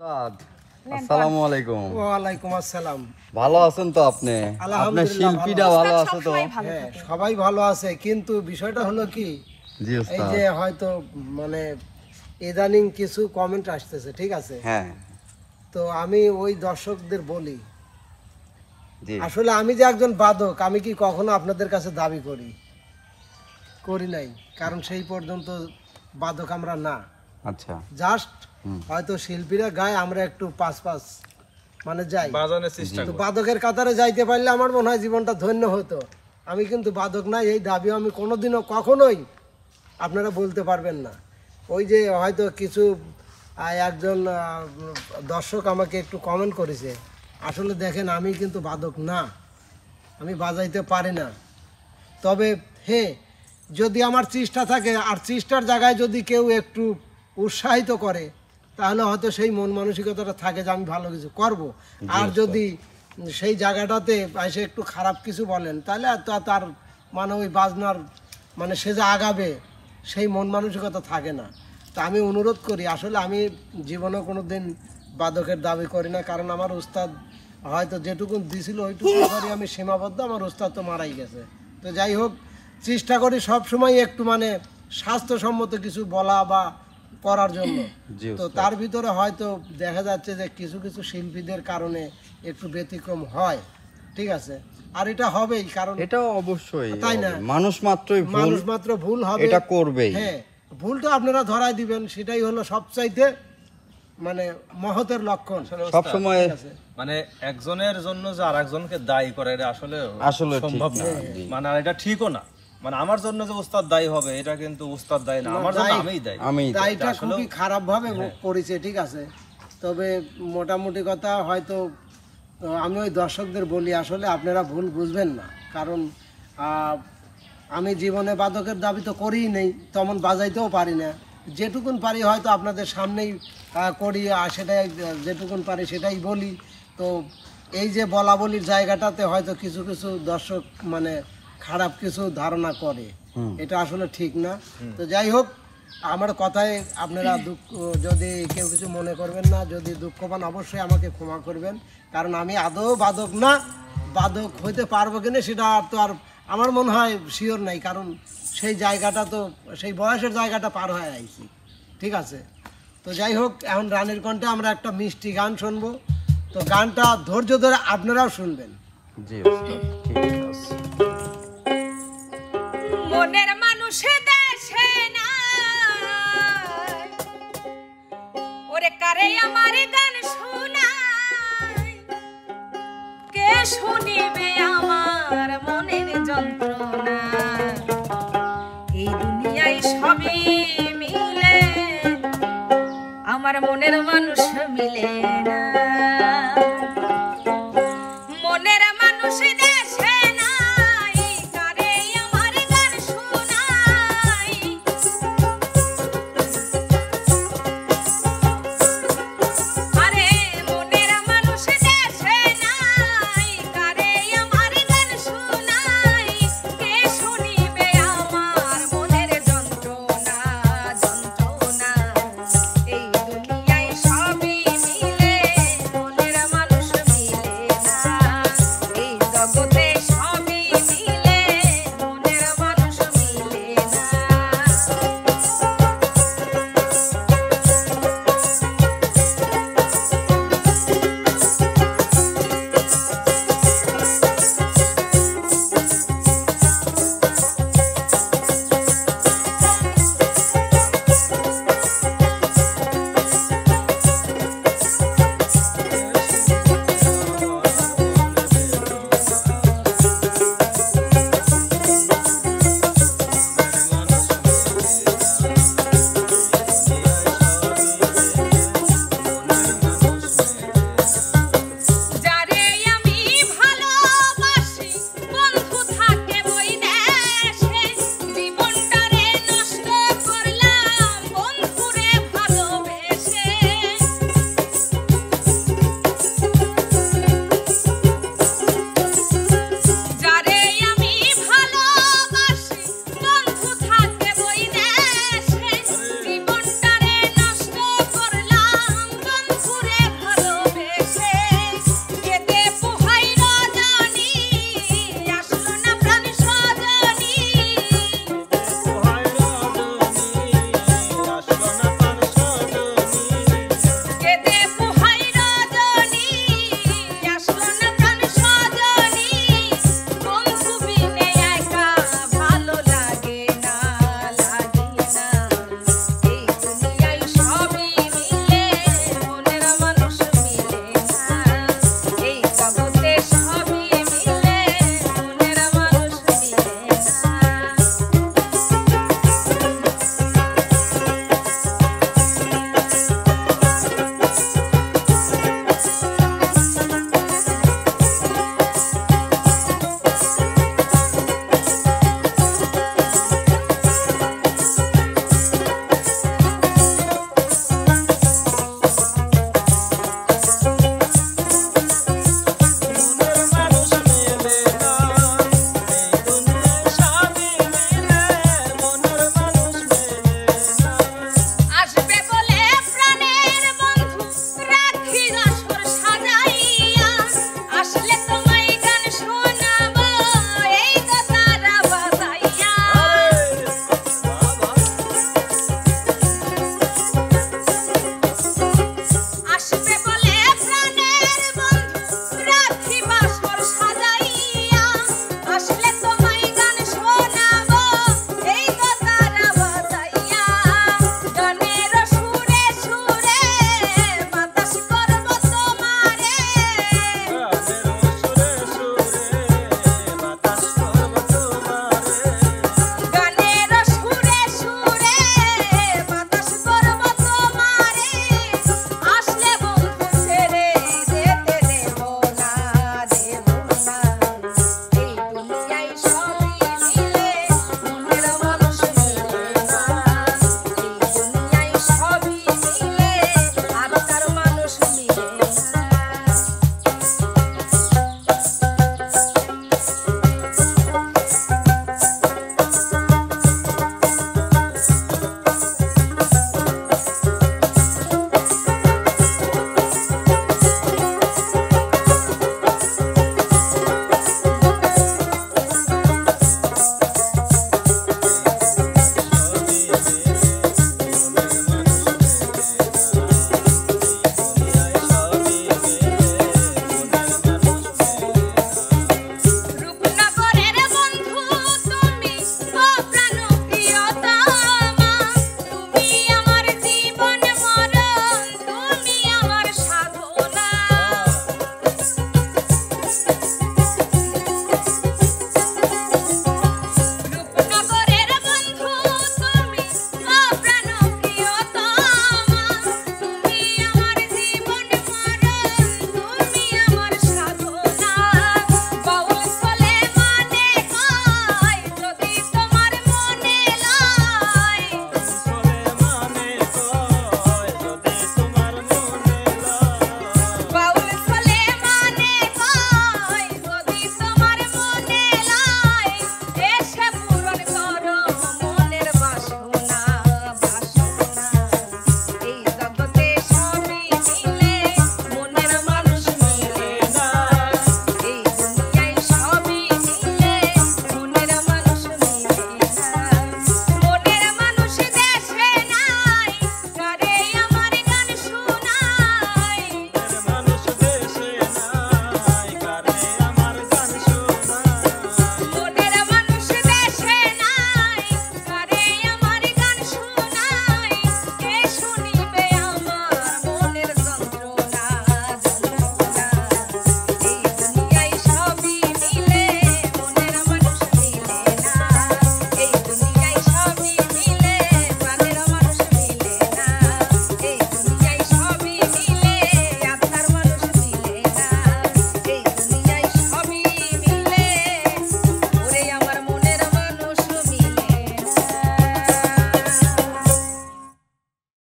আসসালামু আলাইকুম। ওয়ালাইকুম আসসালাম। ভালো আছেন তো আপনি? আপনার শিল্পীরা ভালো আছে তো? হ্যাঁ, সবাই ভালো আছে, কিন্তু বিষয়টা হলো কি, জি এই ওস্তাদ। যে হয়তো মানে ইদানিং কিছু কমেন্ট আসতেছে, ঠিক আছে? হ্যাঁ তো আমি ওই দর্শকদের বলি, জি আসলে আমি যে একজন বাদক, আমি কি কখনো আপনাদের কাছে দাবি করি নাই, কারণ সেই পর্যন্ত বাদক আমরা না। আচ্ছা জাস্ট হয়তো শিল্পীরা গায়, আমরা একটু পাঁচ মানে যাই বাজানোর চেষ্টা তো করি। বাদকের কাতারে যাইতে পারলে আমার মনে হয় জীবনটা ধন্য হতো। আমি কিন্তু বাদক নাই, এই দাবিও আমি কোনোদিনও কখনোই আপনারা বলতে পারবেন না। ওই যে হয়তো কিছু একজন দর্শক আমাকে একটু কমেন্ট করেছে, আসলে দেখেন আমি কিন্তু বাদক না, আমি বাজাইতে পারি না। তবে হ্যাঁ, যদি আমার চেষ্টা থাকে, আর চেষ্টার জায়গায় যদি কেউ একটু উৎসাহিত করে, তাহলে হয়তো সেই মন মানসিকতাটা থাকে যে আমি ভালো কিছু করব। আর যদি সেই জায়গাটাতে এসে একটু খারাপ কিছু বলেন, তাহলে তার মানে ওই বাজনার মানে সে যে আগাবে সেই মন মানসিকতা থাকে না। তা আমি অনুরোধ করি, আসলে আমি জীবনে কোনো দিন বাদকের দাবি করি না, কারণ আমার উস্তাদ হয়তো যেটুকু দিছিল ওইটুকু আমি সীমাবদ্ধ, আমার উস্তাদ তো মারাই গেছে। তো যাই হোক, চেষ্টা করি সব সময় একটু মানে স্বাস্থ্যসম্মত কিছু বলা বা করার জন্য। তো তার ভিতরে হয়তো দেখা যাচ্ছে যে কিছু কিছু শিল্পীদের কারণে একটু ব্যতিক্রম হয়, ঠিক আছে, আর এটা হবেই, কারণ এটা অবশ্যই তাই না? মানুষ মাত্রই ভুল, মানুষ মাত্র ভুল হবে, এটা করবেই। হ্যাঁ, ভুলটা আপনারা ধরাই দিবেন, সেটাই হলো সবচাইতে মানে মহতের লক্ষণ। সব সময় ঠিক আছে? মানে একজনের জন্য যে আরেকজনকে দায়ী করে, এটা আসলে আসলে ঠিক সম্ভব না। না, জি। মানে আর এটা ঠিকও না। মানে আমার জন্য যে উস্তাদ দায়ী হবে, এটা কিন্তু উস্তাদ দায়ী না, আমার জন্য আমিই দায়ী। আমি দায়টা আসলেও- খুবই খারাপ ভাবে করেছে, ঠিক আছে। তবে মোটামুটি কথা হয়তো আমি ওই দর্শকদের বলি, আসলে আপনারা ভুল বুঝবেন না, কারণ আমি জীবনে বাদকের দাবি তো করিই নেই, তেমন বাজাইতেও পারি না। যেটুকুন পারি হয়তো আপনাদের সামনেই করি, আর সেটাই যেটুকুন পারি সেটাই বলি। তো এই যে বলা বলির জায়গাটাতে হয়তো কিছু কিছু দর্শক মানে খারাপ কিছু ধারণা করে, এটা আসলে ঠিক না। তো যাই হোক, আমার কথায় আপনারা দুঃখ, যদি কেউ কিছু মনে করবেন না, যদি দুঃখ পান অবশ্যই আমাকে ক্ষমা করবেন, কারণ আমি আদৌ বাদক না। বাদক হইতে পারবো কিনা সেটা তো আর আমার মনে হয় শিওর নাই, কারণ সেই জায়গাটা তো সেই বয়সের জায়গাটা পার হয়ে আইছি, ঠিক আছে। তো যাই হোক, এখন রানের কণ্ঠে আমরা একটা মিষ্টি গান শুনবো। তো গানটা ধৈর্য ধরে আপনারাও শুনবেন। জি ওস্তাদ, ঠিক আছে। মনের মানুষে দেশে না ওরে কারে আমার গান শোনায়, কে শুনিবে আমার মনের যন্ত্রণা। এই দুনিয়ায় সবই মিলে, আমার মনের মানুষ মিলে না। মনের মানুষ